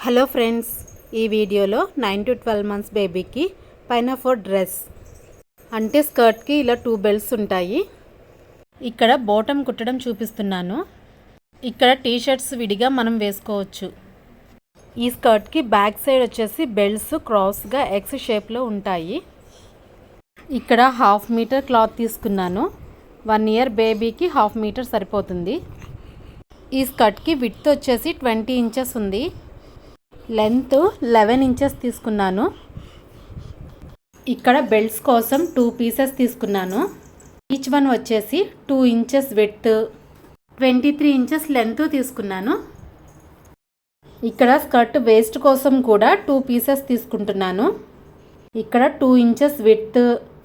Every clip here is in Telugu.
హలో ఫ్రెండ్స్, ఈ వీడియోలో 9 to 12 months బేబీకి పైనాఫోర్ డ్రెస్ అంటే స్కర్ట్కి ఇలా 2 బెల్ట్స్ ఉంటాయి. ఇక్కడ బాటమ్ కుట్టడం చూపిస్తున్నాను. ఇక్కడ టీ షర్ట్స్ విడిగా మనం వేసుకోవచ్చు. ఈ స్కర్ట్కి బ్యాక్ సైడ్ వచ్చేసి బెల్ట్స్ క్రాస్గా ఎక్స్ షేప్లో ఉంటాయి. ఇక్కడ 1/2 మీటర్ క్లాత్ తీసుకున్నాను. 1 year బేబీకి 1/2 మీటర్ సరిపోతుంది. ఈ స్కర్ట్కి విడ్త్ వచ్చేసి 20 inches ఉంది. లెంత్ 11 inches తీసుకున్నాను. ఇక్కడ బెల్ట్స్ కోసం 2 pieces తీసుకున్నాను. ఈచ్ వన్ వచ్చేసి 2 inches విడ్త్, 23 inches లెంత్ తీసుకున్నాను. ఇక్కడ స్కర్ట్ వేస్ట్ కోసం కూడా 2 pieces తీసుకుంటున్నాను. ఇక్కడ 2 inches విడ్త్,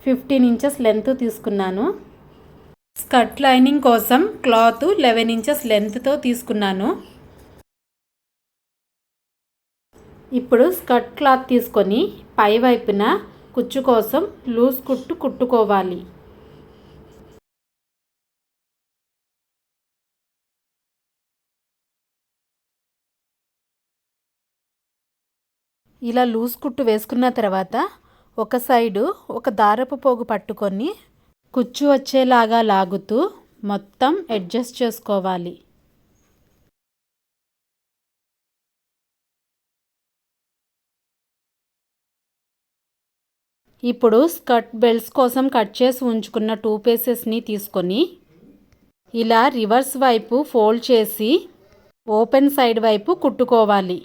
15 inches లెంత్ తీసుకున్నాను. స్కర్ట్ లైనింగ్ కోసం క్లాత్ 11 inches లెంత్తో తీసుకున్నాను. ఇప్పుడు స్కర్ట్ క్లాత్ తీసుకొని పై వైపున కుచ్చు కోసం లూజ్ కుట్టు కుట్టుకోవాలి. ఇలా లూజ్ కుట్టు వేసుకున్న తర్వాత ఒక సైడు ఒక దారపు పోగు పట్టుకొని కుచ్చు వచ్చేలాగా లాగుతూ మొత్తం అడ్జస్ట్ చేసుకోవాలి. ఇప్పుడు స్కర్ట్ బెల్ట్స్ కోసం కట్ చేసి ఉంచుకున్న 2 pieces తీసుకొని ఇలా రివర్స్ వైపు ఫోల్డ్ చేసి ఓపెన్ సైడ్ వైపు కుట్టుకోవాలి.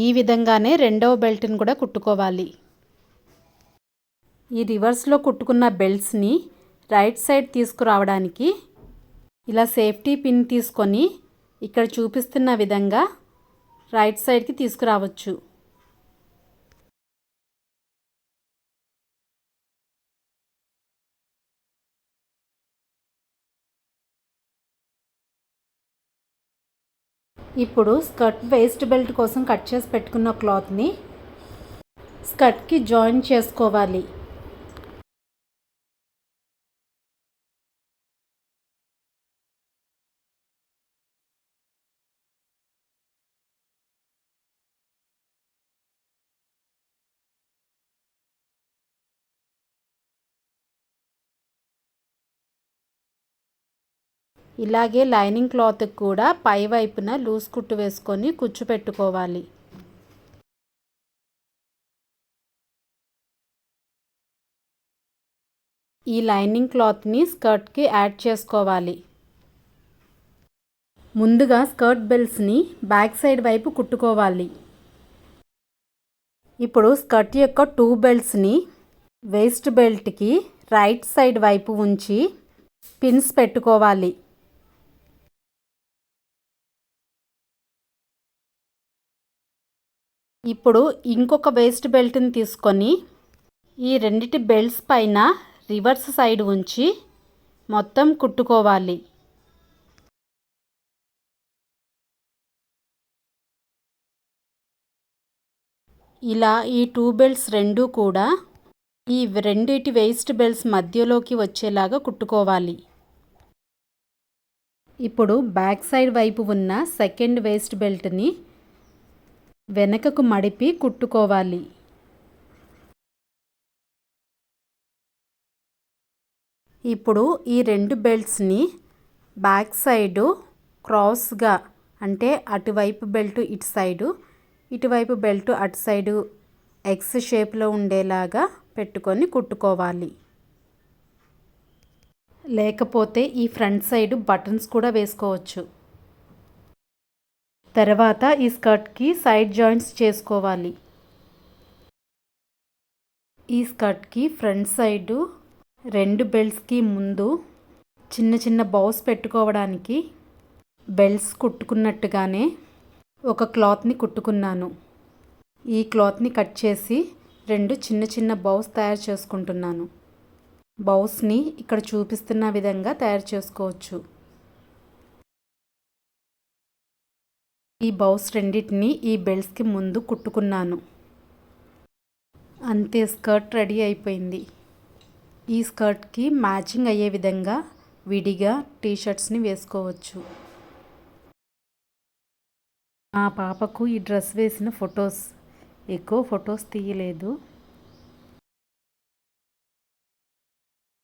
ఈ విధంగానే రెండవ బెల్ట్ని కూడా కుట్టుకోవాలి. ఈ రివర్స్లో కుట్టుకున్న బెల్ట్స్ని రైట్ సైడ్ తీసుకురావడానికి ఇలా సేఫ్టీ పిన్ తీసుకొని ఇక్కడ చూపిస్తున్న విధంగా రైట్ సైడ్కి తీసుకురావచ్చు. ఇప్పుడు స్కర్ట్ వేస్ట్ బెల్ట్ కోసం కట్ చేసి పెట్టుకున్న క్లాత్ని స్కర్ట్కి జాయిన్ చేసుకోవాలి. ఇలాగే లైనింగ్ క్లాత్కి కూడా పై వైపున లూజ్ కుట్టు వేసుకొని కుచ్చు పెట్టుకోవాలి. ఈ లైనింగ్ క్లాత్ని స్కర్ట్కి యాడ్ చేసుకోవాలి. ముందుగా స్కర్ట్ బెల్ట్స్ని బ్యాక్ సైడ్ వైపు కుట్టుకోవాలి. ఇప్పుడు స్కర్ట్ యొక్క 2 బెల్ట్స్ని వేస్ట్ బెల్ట్కి రైట్ సైడ్ వైపు ఉంచి పిన్స్ పెట్టుకోవాలి. ఇప్పుడు ఇంకొక వేస్ట్ బెల్ట్ని తీసుకొని ఈ రెండిటి బెల్ట్స్ పైన రివర్స్ సైడ్ ఉంచి మొత్తం కుట్టుకోవాలి. ఇలా ఈ 2 బెల్ట్స్ రెండూ కూడా ఈ రెండిటి వేస్ట్ బెల్ట్స్ మధ్యలోకి వచ్చేలాగా కుట్టుకోవాలి. ఇప్పుడు బ్యాక్ సైడ్ వైపు ఉన్న సెకండ్ వేస్ట్ బెల్ట్ని వెనకకు మడిపి కుట్టుకోవాలి. ఇప్పుడు ఈ 2 బెల్ట్స్ని బ్యాక్ సైడు క్రాస్గా అంటే అటువైపు బెల్ట్ ఇటు సైడు, ఇటువైపు బెల్ట్ అటు సైడు ఎక్స్ షేప్లో ఉండేలాగా పెట్టుకొని కుట్టుకోవాలి. లేకపోతే ఈ ఫ్రంట్ సైడు బటన్స్ కూడా వేసుకోవచ్చు. తర్వాత ఈ స్కర్ట్కి సైడ్ జాయింట్స్ చేసుకోవాలి. ఈ స్కర్ట్కి ఫ్రంట్ సైడు 2 బెల్ట్స్కి ముందు చిన్న చిన్న బౌస్ పెట్టుకోవడానికి బెల్ట్స్ కుట్టుకున్నట్టుగానే ఒక క్లాత్ని కుట్టుకున్నాను. ఈ క్లాత్ని కట్ చేసి 2 చిన్న చిన్న బౌస్ తయారు చేసుకుంటున్నాను. బౌస్ని ఇక్కడ చూపిస్తున్న విధంగా తయారు చేసుకోవచ్చు. ఈ బౌస్ రెండింటిని ఈ బెల్ట్స్కి ముందు కుట్టుకున్నాను. అంతే, స్కర్ట్ రెడీ అయిపోయింది. ఈ స్కర్ట్కి మ్యాచింగ్ అయ్యే విధంగా విడిగా టీ షర్ట్స్ని వేసుకోవచ్చు. మా పాపకు ఈ డ్రెస్ వేసిన ఫొటోస్, ఎక్కువ ఫొటోస్ తీయలేదు.